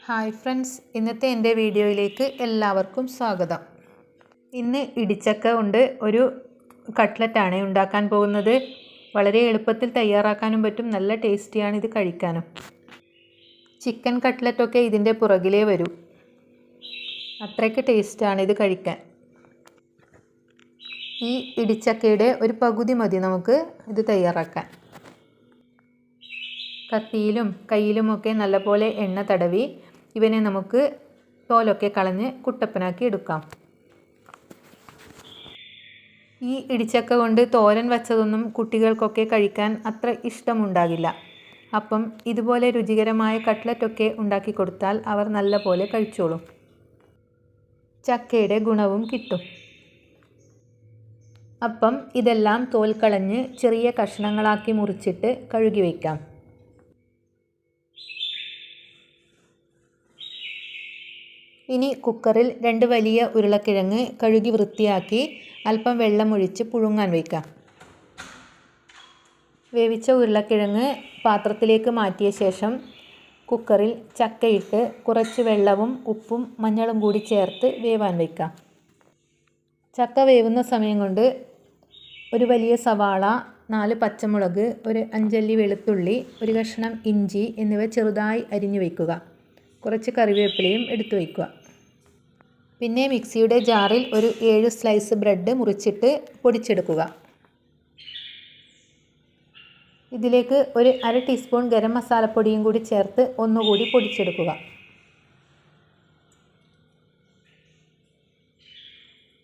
Hi friends, ഇന്നത്തെ എൻ്റെ വീഡിയോയിലേക്ക് എല്ലാവർക്കും സ്വാഗതം. ഇന്ന് ഇടിച്ചക്ക കൊണ്ട് ഒരു കട്ട്ലറ്റാണ് ഉണ്ടാക്കാൻ പോകുന്നത്. വളരെ എളുപ്പത്തിൽ തയ്യാറാക്കാനും പറ്റും, നല്ല ടേസ്റ്റിയാണ് ഇത് കഴിക്കാനും. ചിക്കൻ കട്ട്ലറ്റൊക്കെ ഇതിൻ്റെ പുറകിലേ വരൂ, അത്രയ്ക്ക് ടേസ്റ്റാണ് ഇത് കഴിക്കാൻ. ഈ ഇടിച്ചക്കയുടെ ഒരു പകുതി മതി നമുക്ക് ഇത് തയ്യാറാക്കാൻ. കത്തിയിലും കയ്യിലുമൊക്കെ നല്ലപോലെ എണ്ണ തടവി ഇവനെ നമുക്ക് തോലൊക്കെ കളഞ്ഞ് കുട്ടപ്പനാക്കി എടുക്കാം. ഈ ഇടിച്ചക്ക കൊണ്ട് തോരൻ വച്ചതൊന്നും കുട്ടികൾക്കൊക്കെ കഴിക്കാൻ അത്ര ഇഷ്ടമുണ്ടാകില്ല. അപ്പം ഇതുപോലെ രുചികരമായ കട്ട്ലറ്റൊക്കെ ഉണ്ടാക്കി കൊടുത്താൽ അവർ നല്ലപോലെ കഴിച്ചോളും. ചക്കയുടെ ഗുണവും കിട്ടും. അപ്പം ഇതെല്ലാം തോൽ കളഞ്ഞ് ചെറിയ കഷ്ണങ്ങളാക്കി മുറിച്ചിട്ട് കഴുകി വയ്ക്കാം. ഇനി കുക്കറിൽ 2 വലിയ ഉരുളക്കിഴങ്ങ് കഴുകി വൃത്തിയാക്കി അല്പം വെള്ളമൊഴിച്ച് പുഴുങ്ങാൻ വയ്ക്കാം. വേവിച്ച ഉരുളക്കിഴങ്ങ് പാത്രത്തിലേക്ക് മാറ്റിയ ശേഷം കുക്കറിൽ ചക്കയിട്ട് കുറച്ച് വെള്ളവും ഉപ്പും മഞ്ഞളും കൂടി ചേർത്ത് വേവാൻ വയ്ക്കാം. ചക്ക വേവുന്ന സമയം കൊണ്ട് ഒരു വലിയ സവാള, 4 പച്ചമുളക്, ഒരു 5 അല്ലി വെളുത്തുള്ളി, ഒരു കഷ്ണം ഇഞ്ചി എന്നിവ ചെറുതായി അരിഞ്ഞു വയ്ക്കുക. കുറച്ച് കറിവേപ്പിലയും എടുത്തു വയ്ക്കുക. പിന്നെ മിക്സിയുടെ ജാറിൽ ഒരു 7 സ്ലൈസ് ബ്രെഡ് മുറിച്ചിട്ട് പൊടിച്ചെടുക്കുക. ഇതിലേക്ക് ഒരു 1/2 ടീസ്പൂൺ ഗരം മസാലപ്പൊടിയും കൂടി ചേർത്ത് ഒന്നുകൂടി പൊടിച്ചെടുക്കുക.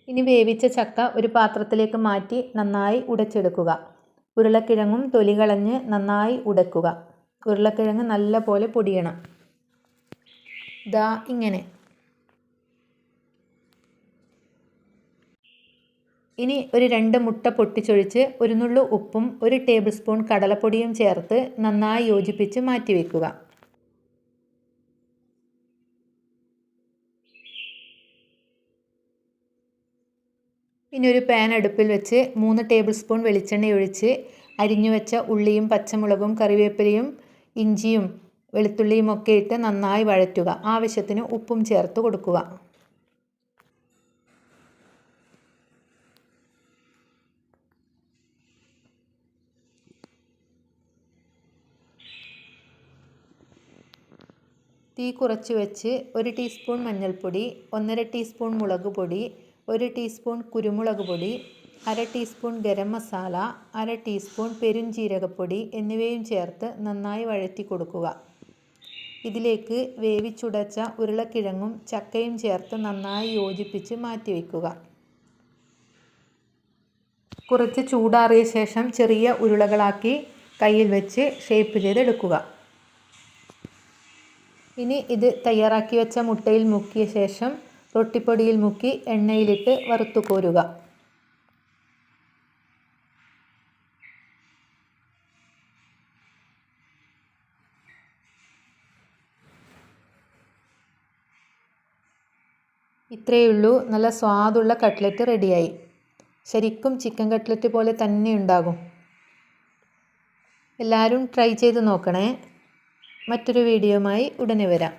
ഇനി വേവിച്ച ചക്ക ഒരു പാത്രത്തിലേക്ക് മാറ്റി നന്നായി ഉടച്ചെടുക്കുക. ഉരുളക്കിഴങ്ങും തൊലി കളഞ്ഞ് നന്നായി ഉടക്കുക. ഉരുളക്കിഴങ്ങ് നല്ല പോലെ പൊടിയണം. ദാ ഇങ്ങനെ. ഇനി ഒരു 2 മുട്ട പൊട്ടിച്ചൊഴിച്ച് ഒരു നുള്ളു ഉപ്പും 1 ടേബിൾ സ്പൂൺ കടലപ്പൊടിയും ചേർത്ത് നന്നായി യോജിപ്പിച്ച് മാറ്റിവെക്കുക. ഇനി ഒരു പാൻ അടുപ്പിൽ വെച്ച് 3 ടേബിൾ സ്പൂൺ വെളിച്ചെണ്ണ ഒഴിച്ച് അരിഞ്ഞു വെച്ച ഉള്ളിയും പച്ചമുളകും കറിവേപ്പിലയും ഇഞ്ചിയും വെളുത്തുള്ളിയും ഒക്കെ ഇട്ട് നന്നായി വഴറ്റുക. ആവശ്യത്തിന് ഉപ്പും ചേർത്ത് കൊടുക്കുക. തീ കുറച്ച് വെച്ച് 1 ടീസ്പൂൺ മഞ്ഞൾപ്പൊടി, 1/2 ടീസ്പൂൺ മുളക് പൊടി, 1 ടീസ്പൂൺ കുരുമുളക് പൊടി, 1/2 ടീസ്പൂൺ ഗരം മസാല, 1/2 ടീസ്പൂൺ പെരുംജീരകപ്പൊടി എന്നിവയും ചേർത്ത് നന്നായി വഴറ്റി കൊടുക്കുക. ഇതിലേക്ക് വേവിച്ചുടച്ച ഉരുളക്കിഴങ്ങും ചക്കയും ചേർത്ത് നന്നായി യോജിപ്പിച്ച് മാറ്റിവെക്കുക. കുറച്ച് ചൂടാറിയ ശേഷം ചെറിയ ഉരുളകളാക്കി കയ്യിൽ വെച്ച് ഷേപ്പ് ചെയ്തെടുക്കുക. ഇനി ഇത് തയ്യാറാക്കി വെച്ച മുട്ടയിൽ മുക്കിയ ശേഷം റൊട്ടിപ്പൊടിയിൽ മുക്കി എണ്ണയിലിട്ട് വറുത്തു കോരുക. ഇത്രയേ ഉള്ളൂ, നല്ല സ്വാദുള്ള കട്ട്ലറ്റ് റെഡിയായി. ശരിക്കും ചിക്കൻ കട്ട്ലറ്റ് പോലെ തന്നെ ഉണ്ടാകും. എല്ലാവരും ട്രൈ ചെയ്ത് നോക്കണേ. മറ്റൊരു വീഡിയോയുമായി ഉടനെ വരാം.